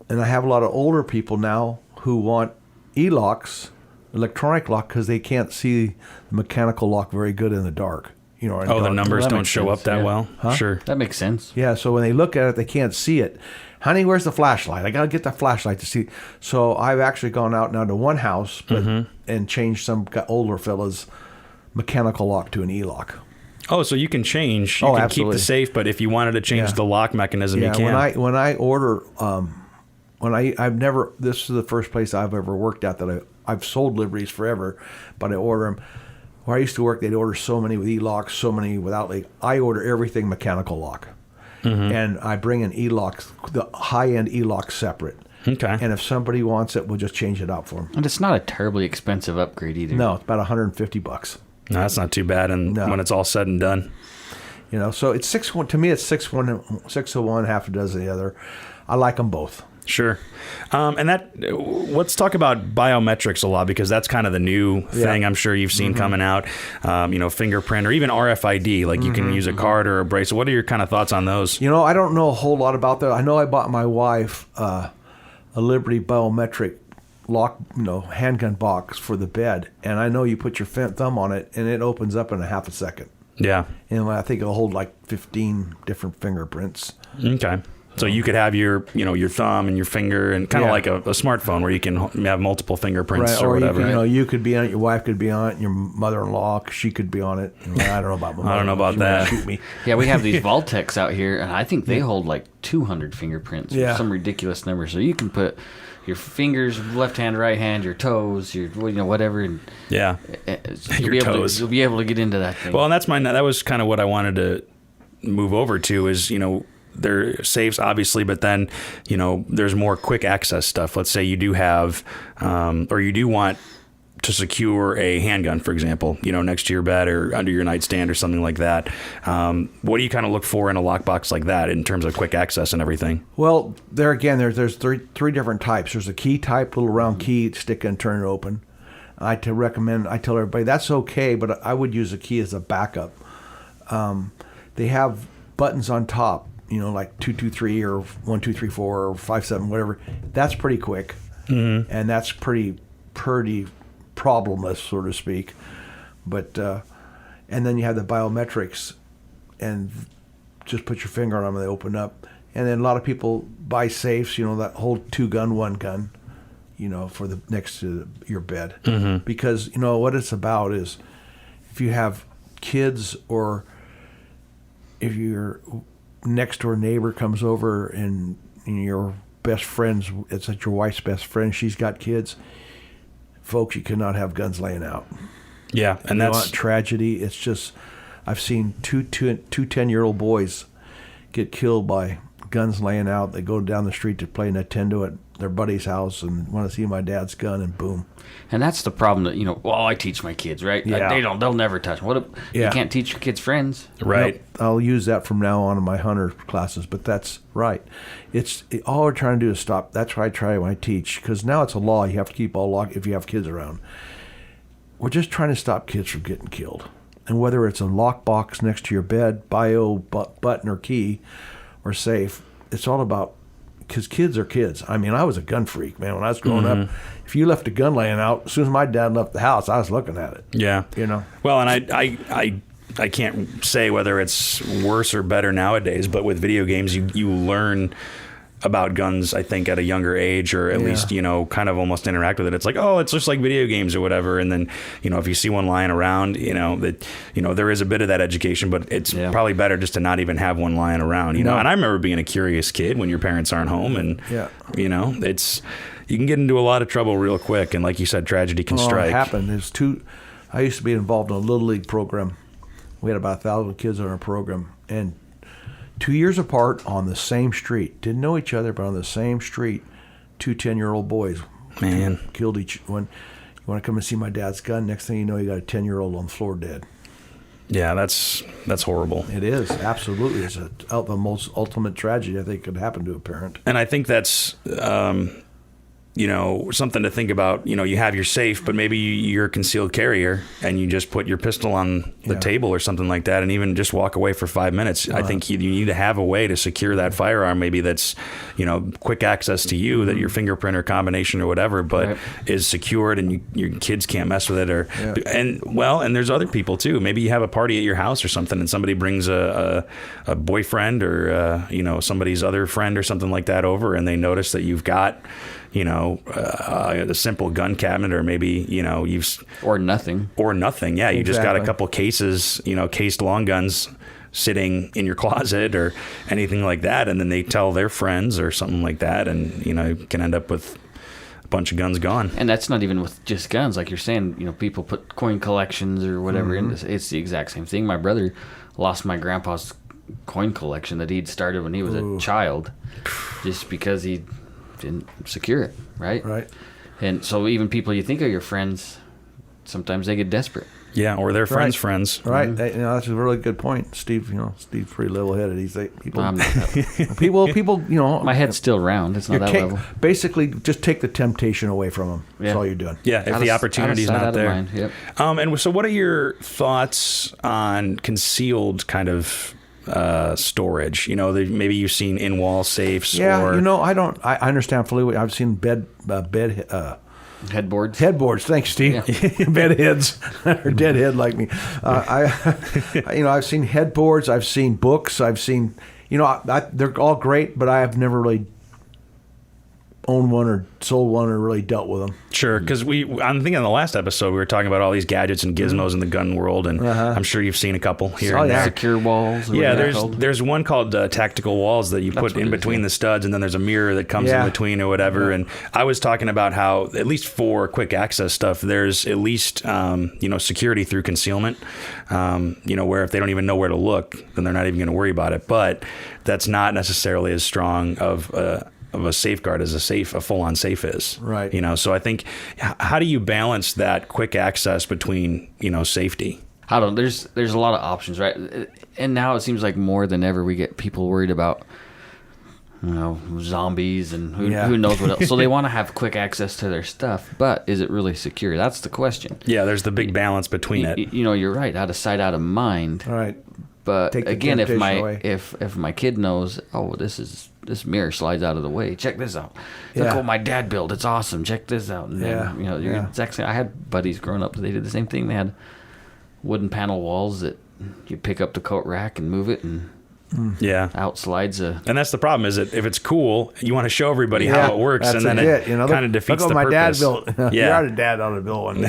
And I have a lot of older people now who want e-locks, electronic lock, because they can't see the mechanical lock very good in the dark. The numbers don't show up that well. Huh? Sure, that makes sense. Yeah, so when they look at it, they can't see it. Honey, where's the flashlight? I gotta get the flashlight to see. So I've actually gone out now to one house and changed some older fella's mechanical lock to an e-lock. Oh, so you can change. You can absolutely. keep the safe, but if you wanted to change the lock mechanism, you can. When I order, I've never. This is the first place I've ever worked at that I've sold Liberties forever, but I order them. Where I used to work, they'd order so many with e-locks, so many without. I order everything mechanical lock, and I bring in e-locks, the high-end e-locks separate. Okay. And if somebody wants it, we'll just change it out for them. And it's not a terribly expensive upgrade either. No, it's about $150. No, that's not too bad, and when it's all said and done. So it's 6-1. To me, it's 6-1, half a dozen the other. I like them both. Sure. And let's talk about biometrics a lot, because that's kind of the new thing I'm sure you've seen coming out. Fingerprint or even RFID, like you can use a card or a bracelet. What are your kind of thoughts on those? I don't know a whole lot about that. I know I bought my wife a Liberty biometric lock, handgun box for the bed, and I know you put your thumb on it and it opens up in a half a second. Yeah. And I think it'll hold like 15 different fingerprints. Okay. So you could have your thumb and your finger, and kind of like a smartphone where you can have multiple fingerprints or whatever. You could be on it, your wife could be on it, and your mother-in-law, she could be on it. I don't know about my mother. I don't know about that. Shoot me. Yeah, we have these Vaultex out here, and I think they hold like 200 fingerprints or some ridiculous number. So you can put your fingers, left hand, right hand, your toes, your whatever. And your toes. You'll be able to get into that thing. Well, and that was kind of what I wanted to move over to is, they're safes, obviously, but then, there's more quick access stuff. Let's say you do have, or you do want to secure a handgun, for example, next to your bed or under your nightstand or something like that. What do you kind of look for in a lockbox like that in terms of quick access and everything? Well, there again, there's three different types. There's a key type, little round key, stick and turn it open. I tell everybody that's okay, but I would use a key as a backup. They have buttons on top, like 223 or 1234 or 57, whatever. That's pretty quick, and that's pretty problemless, so to speak. But and then you have the biometrics, and just put your finger on them and they open up. And then a lot of people buy safes, that hold 2 gun, 1 gun, for the next to your bed, because what it's about is if you have kids or if your next door neighbor comes over and your best friend's, it's like your wife's best friend, she's got kids, folks, you cannot have guns laying out. Yeah, and that's tragedy. It's just, I've seen two 10-year-old boys get killed by guns laying out. They go down the street to play Nintendo at their buddy's house and want to see my dad's gun, and boom. And that's the problem that, I teach my kids, right? Yeah. They'll never touch them. You can't teach your kids friends. Right. Nope. I'll use that from now on in my hunter classes, but that's right. All we're trying to do is stop. That's what I try when I teach, because now it's a law. You have to keep all lock if you have kids around. We're just trying to stop kids from getting killed. And whether it's a lockbox next to your bed, button or key, or safe, it's all about, because kids are kids. I mean, I was a gun freak, man. When I was growing up, if you left a gun laying out, as soon as my dad left the house, I was looking at it. Yeah. Well, and I can't say whether it's worse or better nowadays, but with video games, you learn about guns, I think, at a younger age, or at least, kind of almost interact with it. It's like, oh, it's just like video games or whatever. And then, if you see one lying around, there is a bit of that education, but it's probably better just to not even have one lying around, know. And I remember being a curious kid when your parents aren't home, and, you can get into a lot of trouble real quick. And like you said, tragedy can strike. It happened. I used to be involved in a Little League program. We had about 1,000 kids on our program, and 2 years apart on the same street. Didn't know each other, but on the same street, 2 10-year-old boys. Man. Killed each one. You want to come and see my dad's gun? Next thing you know, you got a 10-year-old on the floor dead. Yeah, that's horrible. It is, absolutely. It's the most ultimate tragedy I think could happen to a parent. And I think that's, something to think about. You have your safe, but maybe you're a concealed carrier and you just put your pistol on the table or something like that, and even just walk away for 5 minutes. I think you need to have a way to secure that firearm. Maybe that's, quick access to you, that your fingerprint or combination or whatever, but is secured and your kids can't mess with it. And there's other people too. Maybe you have a party at your house or something, and somebody brings a boyfriend or somebody's other friend or something like that over, and they notice that you've got a simple gun cabinet, or maybe or nothing. Yeah, you just got a couple cases, cased long guns sitting in your closet or anything like that, and then they tell their friends or something like that, and you can end up with a bunch of guns gone. And that's not even with just guns, like you're saying. People put coin collections or whatever in this. It's the exact same thing. My brother lost my grandpa's coin collection that he'd started when he was a child, just because he didn't secure it, right? And so even people you think are your friends, sometimes they get desperate. Yeah, or their friends' friends. Right. That's a really good point, Steve. Steve's pretty level-headed. He's like, people. People. My head's still round. It's not that level. Basically, just take the temptation away from them. That's all you're doing. Yeah, if the opportunity's not there. Yep. And so, what are your thoughts on concealed kind of storage? Maybe you've seen in-wall safes. Yeah, I understand fully. I've seen bed headboards. Thanks, Steve. Yeah. Bed heads or dead head like me. I've seen headboards. I've seen books. I've seen, they're all great, but I have never really owned one or sold one or really dealt with them. Sure, because I'm thinking in the last episode we were talking about all these gadgets and gizmos in the gun world, and I'm sure you've seen a couple here and there. Secure walls. Yeah, there's one called tactical walls that you put in between the studs, and then there's a mirror that comes in between or whatever. And I was talking about how, at least for quick access stuff, there's at least security through concealment. Where if they don't even know where to look, then they're not even going to worry about it. But that's not necessarily as strong of a safeguard as a full-on safe is. Right. So I think, how do you balance that quick access between, safety? I don't know. There's a lot of options, right? And now it seems like more than ever we get people worried about, zombies and who knows what else. So they want to have quick access to their stuff, but is it really secure? That's the question. Yeah, there's the big balance between it. You're right. Out of sight, out of mind. Right. But again, if my kid knows, this mirror slides out of the way. Check this out. Look what my dad built. It's awesome. Check this out. And then, you're exactly. I had buddies growing up. They did the same thing. They had wooden panel walls that you pick up the coat rack and move it, and out slides a. And that's the problem, is that if it's cool, you want to show everybody how it works, and then it kind of defeats the purpose. Look what my dad built. You're a dad on a built one.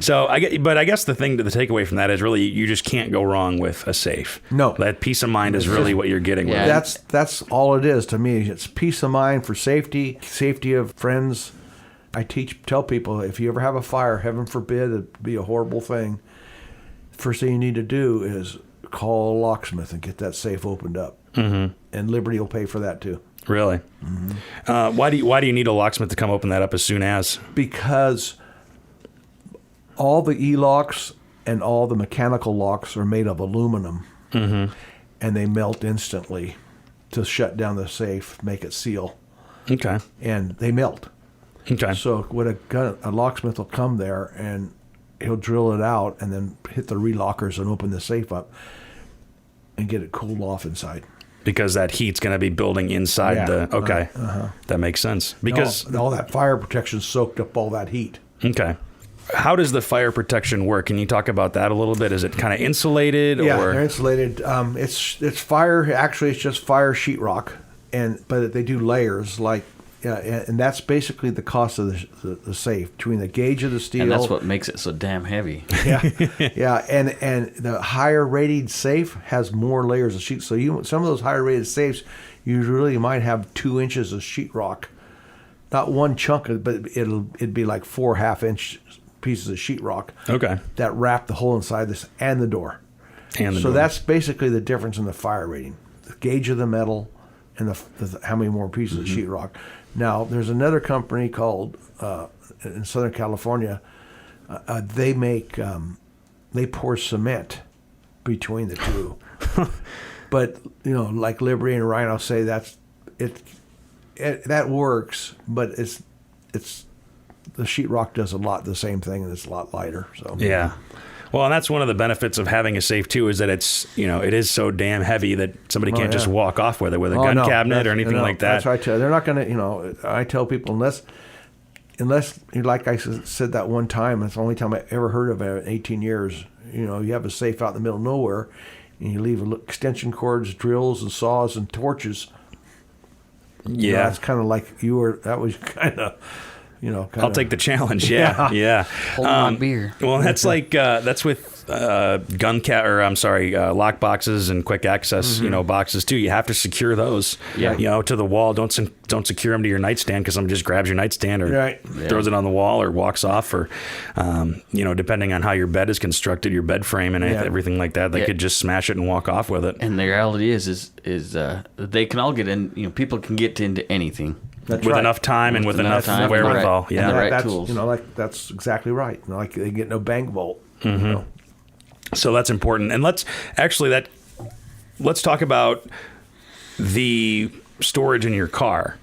So I guess the takeaway from that is really you just can't go wrong with a safe. No, that peace of mind is really what you're getting with it. That's all it is to me. It's peace of mind for safety of friends. I tell people, if you ever have a fire, heaven forbid, it'd be a horrible thing. First thing you need to do is call a locksmith and get that safe opened up, and Liberty will pay for that too. Really? Mm-hmm. Why do you need a locksmith to come open that up as soon as? Because all the e-locks and all the mechanical locks are made of aluminum, and they melt instantly to shut down the safe, make it seal. Okay. And they melt. Okay. So a locksmith will come there and he'll drill it out and then hit the relockers and open the safe up and get it cooled off inside. Because that heat's going to be building inside that makes sense. Because all that fire protection soaked up all that heat. Okay. How does the fire protection work? Can you talk about that a little bit? Is it kind of insulated? Yeah, they're insulated. It's fire. Actually, it's just fire sheetrock, but they do layers and that's basically the cost of the safe, between the gauge of the steel. And that's what makes it so damn heavy. Yeah. And the higher rated safe has more layers of sheet. So some of those higher rated safes, you really might have 2 inches of sheetrock, not one chunk, but it'd be like 4 half-inch pieces of sheetrock. Okay. That wrap the whole inside this and the door. So that's basically the difference in the fire rating: the gauge of the metal and the how many more pieces of sheetrock. Now, there's another company called in Southern California. They pour cement between the two, but like Liberty and Rhino say that works, but the sheetrock does the same thing, and it's a lot lighter. So yeah. Well, and that's one of the benefits of having a safe too, is that it's, it is so damn heavy that somebody can't just walk off with it with a gun cabinet or anything like that. That's right. They're not going to, I tell people, unless, like I said that one time, it's the only time I ever heard of it in 18 years, you have a safe out in the middle of nowhere, and you leave extension cords, drills, and saws, and torches. Yeah. That's kind of like that was kind of... I'll take the challenge. Yeah. Hold on beer. Well, that's like that's with lock boxes and quick access, boxes too. You have to secure those, to the wall. Don't secure them to your nightstand, because someone just grabs your nightstand or throws it on the wall or walks off, or depending on how your bed is constructed, your bed frame and everything like that, they could just smash it and walk off with it. And the reality is they can all get in. People can get into anything. With enough time and with enough wherewithal. And the right tools. That's exactly right. Like they get no bang bolt. So that's important. And let's talk about the storage in your car.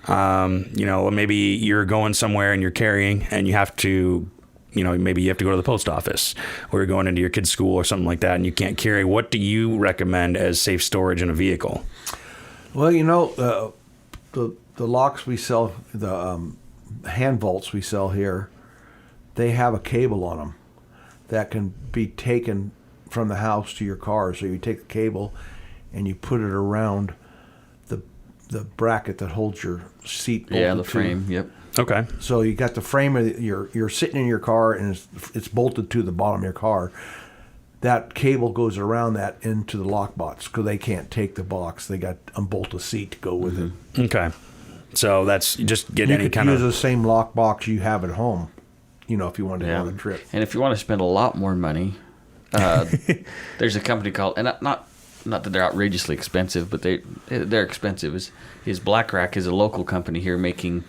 Maybe you're going somewhere and you're carrying, and you have to, maybe you have to go to the post office, or you're going into your kid's school or something like that, and you can't carry. What do you recommend as safe storage in a vehicle? Well, the locks we sell, the hand vaults we sell here, they have a cable on them that can be taken from the house to your car. So you take the cable and you put it around the bracket that holds your seat. The frame. Yep. Okay. So you got the frame of you're sitting in your car, and it's bolted to the bottom of your car. That cable goes around that into the lock box, because they can't take the box. They got unbolt a seat to go with it. Okay. So that's just get any kind of... You could use the same lock box you have at home, if you want to go on a trip. And if you want to spend a lot more money, there's a company called, and not that they're outrageously expensive, but they're expensive. Is Black Rack is a local company here making...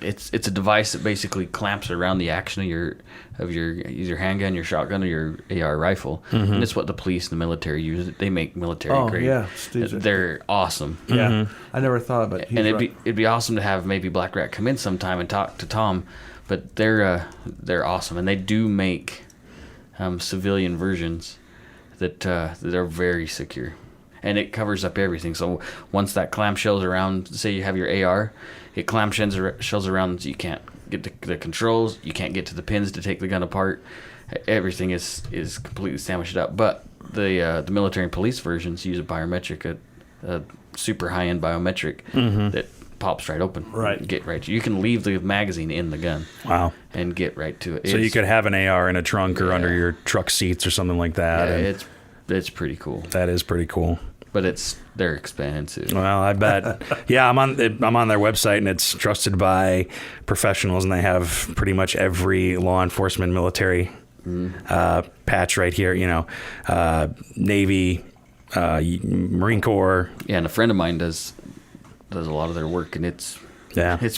It's a device that basically clamps around the action of your either handgun, your shotgun, or your AR rifle, and it's what the police and the military use. They make military grade. Yeah, they're awesome. Yeah, I never thought of it. And it'd be awesome to have maybe Black Rat come in sometime and talk to Tom, but they're awesome, and they do make civilian versions that are very secure. And it covers up everything. So once that clamshell's around, say you have your AR, it clamshells around, so you can't get to the controls, you can't get to the pins to take the gun apart. Everything is completely sandwiched up. But the military and police versions use a biometric, a super high-end biometric that pops right open. Right. Get right to you. You can leave the magazine in the gun. Wow. And get right to it. So you could have an AR in a trunk or under your truck seats or something like that. Yeah, it's pretty cool. That is pretty cool. But they're expensive. Well, I bet. Yeah, I'm on their website, and it's trusted by professionals, and they have pretty much every law enforcement, military patch right here. Navy, Marine Corps. Yeah, and a friend of mine does a lot of their work, and it's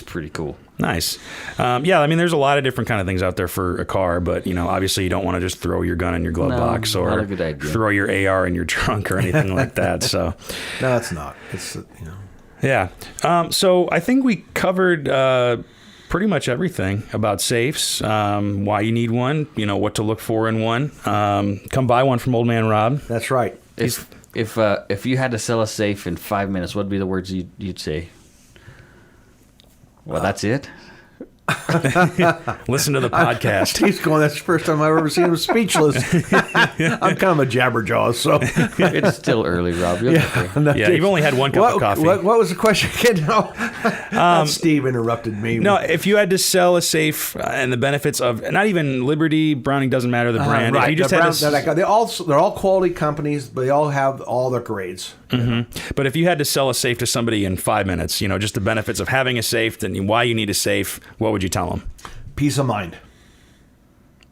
pretty cool. Nice. There's a lot of different kind of things out there for a car, but, obviously you don't want to just throw your gun in your glove box or not a good idea. Throw your AR in your trunk or anything like that. So no, it's not. It's, Yeah. So I think we covered pretty much everything about safes, why you need one, what to look for in one. Come buy one from Old Man Rob. That's right. If you had to sell a safe in 5 minutes, what would be the words you'd say? Well, that's it. Listen to the podcast. He's going, that's the first time I've ever seen him speechless. I'm kind of a jabberjaw, so. It's still early, Rob. You've only had one cup of coffee. What was the question again? No. Steve interrupted me. No, if you had to sell a safe and the benefits of, not even Liberty, Browning, doesn't matter the brand. Right. If you just they're all quality companies, but they all have all their grades. Mm-hmm. But if you had to sell a safe to somebody in 5 minutes, just the benefits of having a safe and why you need a safe, what would you tell them? Peace of mind.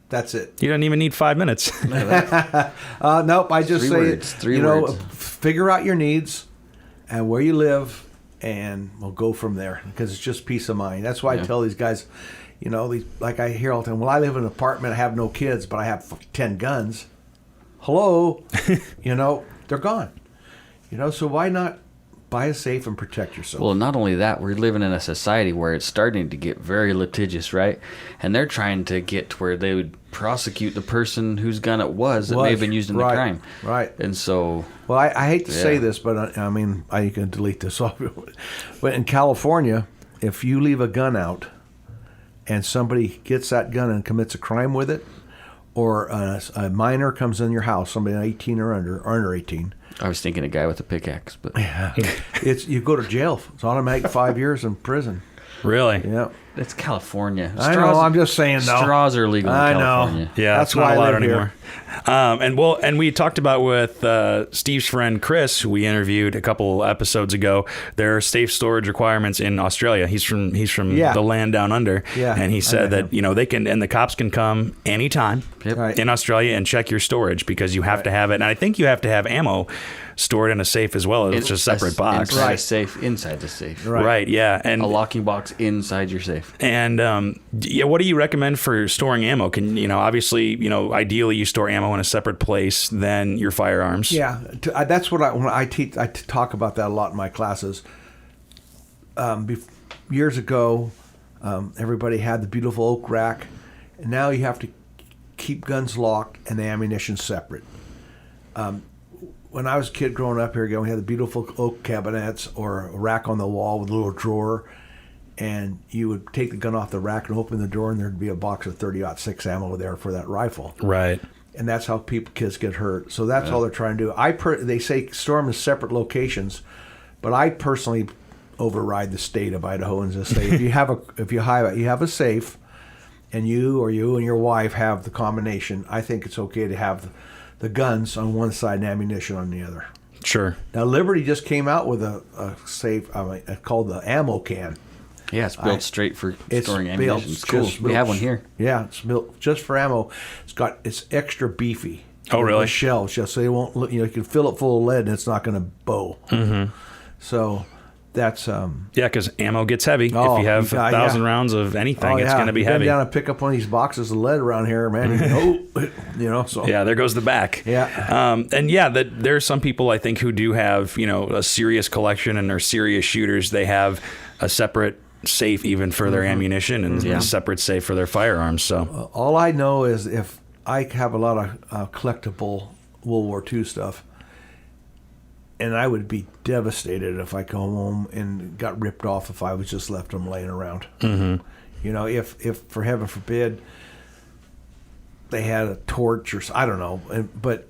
That's it. You don't even need 5 minutes. Nope. I just say, Three words. Figure out your needs and where you live, and we'll go from there, because it's just peace of mind. That's why I tell these guys, like I hear all the time, well, I live in an apartment, I have no kids, but I have 10 guns. Hello? They're gone. So why not buy a safe and protect yourself. Well, not only that, we're living in a society where it's starting to get very litigious, right? And they're trying to get to where they would prosecute the person whose gun it was that may have been used in the crime. Right. And so... Well, I hate to say this, but I mean, you can delete this off. But in California, if you leave a gun out and somebody gets that gun and commits a crime with it, or a minor comes in your house, somebody 18 or under 18. I was thinking a guy with a pickaxe, but you go to jail. It's automatic 5 years in prison. Really? Yeah. It's California. I know. I'm just saying, though. Straws are legal in California. Know. Yeah, that's not allowed anymore. And we talked about with Steve's friend Chris, who we interviewed a couple episodes ago. There are safe storage requirements in Australia. He's from the land down under, and he said that they can, and the cops can come anytime in Australia and check your storage because you have to have it. And I think you have to have ammo stored in a safe as well. It's just a separate box. Inside a safe, inside the safe. Right, yeah. And a locking box inside your safe. And what do you recommend for storing ammo? Can obviously, ideally you store ammo in a separate place than your firearms. Yeah, that's what when I teach. I talk about that a lot in my classes. Years ago, everybody had the beautiful oak rack, and now you have to keep guns locked and the ammunition separate. When I was a kid growing up here again, we had the beautiful oak cabinets or a rack on the wall with a little drawer, and you would take the gun off the rack and open the drawer, and there'd be a box of 30-06 ammo there for that rifle. Right. And that's how kids get hurt. So that's all they're trying to do. They say store them in separate locations, but I personally override the state of Idaho and just say if you have a safe, and you and your wife have the combination, I think it's okay to have the guns on one side and ammunition on the other. Sure. Now, Liberty just came out with a safe called the ammo can. Yeah, it's built straight for storing ammunition. It's cool. We have one here. Yeah, it's built just for ammo. It's extra beefy. Oh, really? The shells, just so they won't. You can fill it full of lead and it's not going to bow. Mm-hmm. So that's because ammo gets heavy. If you have 1,000 rounds of anything, it's going to be heavy. Bend down and pick up one of these boxes of lead around here, man. So yeah, there goes the back. Yeah, there are some people I think who do have a serious collection and are serious shooters. They have a separate safe even for their ammunition and a separate safe for their firearms. So all I know is if I have a lot of collectible World War II stuff. And I would be devastated if I come home and got ripped off if I was just left them laying around. Mm-hmm. If for heaven forbid they had a torch or I don't know, but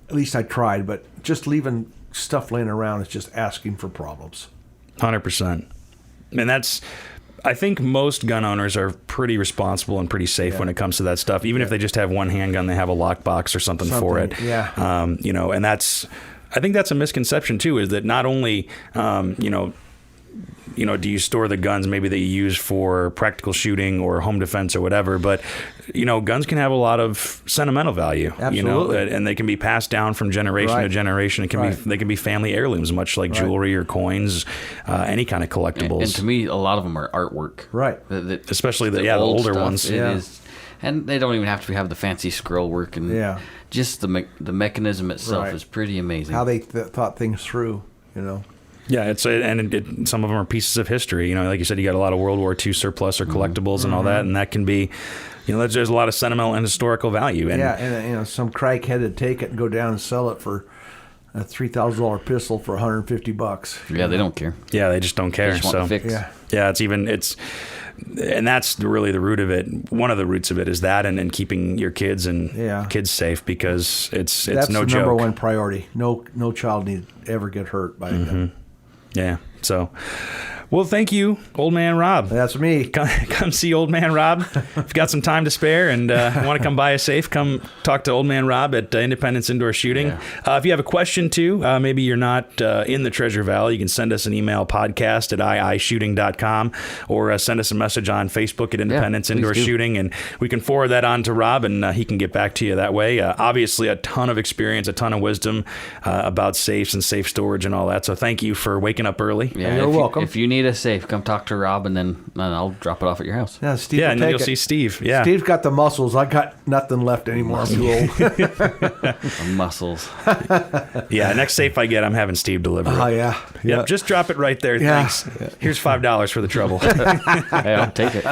at least I tried. But just leaving stuff laying around is just asking for problems. 100%. And I think most gun owners are pretty responsible and pretty safe when it comes to that stuff. Even if they just have one handgun, they have a lockbox or something for it. Yeah. And I think that's a misconception too, is that not only, do you store the guns maybe that you use for practical shooting or home defense or whatever, but, guns can have a lot of sentimental value, Absolutely. And they can be passed down from generation to generation. They can be family heirlooms, much like jewelry or coins, any kind of collectibles. And to me, a lot of them are artwork. Right. Especially the older stuff, ones. It is. And they don't even have to have the fancy scroll work and just the mechanism itself is pretty amazing. How they thought things through, Yeah, some of them are pieces of history. Like you said, you got a lot of World War II surplus or collectibles and all that, and that can be, there's a lot of sentimental and historical value. And, some crackhead would take it and go down and sell it for a $3,000 pistol for $150. Yeah, they don't care. Yeah, they just don't care. They just want to fix. Yeah, and that's really the root of it. One of the roots of it is that, and keeping your kids and kids safe, because it's that's no joke. That's the number one priority. No child need to ever get hurt by a gun. Yeah. So, well, thank you, Old Man Rob. That's me. Come see Old Man Rob. If you've got some time to spare and want to come buy a safe, come talk to Old Man Rob at Independence Indoor Shooting. Yeah. If you have a question, too, maybe you're not in the Treasure Valley, you can send us an email, podcast@iishooting.com, or send us a message on Facebook at Independence Indoor Shooting, and we can forward that on to Rob, and he can get back to you that way. Obviously, a ton of experience, a ton of wisdom about safes and safe storage and all that, so thank you for waking up early. Yeah, you're welcome. If you need need a safe, come talk to Rob, and then I'll drop it off at your house. Yeah, Steve. Yeah, and then you'll see Steve. Yeah, Steve's got the muscles. I got nothing left anymore. I'm too old. The muscles. Yeah, next safe I get, I'm having Steve deliver it. Oh yeah. Yep, just drop it right there. Yeah. Thanks. Here's $5 for the trouble. Hey, I'll take it.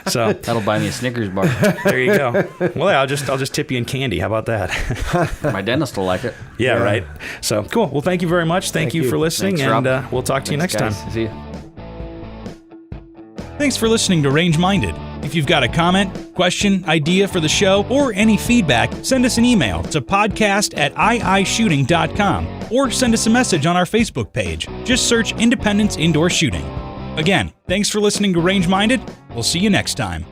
So that'll buy me a Snickers bar. there you go. Well, yeah, I'll just tip you in candy. How about that? My dentist will like it. Yeah, right. So cool. Well, thank you very much. Thank you for listening, Thanks, and we'll talk to you next time. See you. Thanks for listening to Range Minded. If you've got a comment, question, idea for the show, or any feedback, send us an email to podcast@iishooting.com or send us a message on our Facebook page. Just search Independence Indoor Shooting. Again, thanks for listening to Range Minded. We'll see you next time.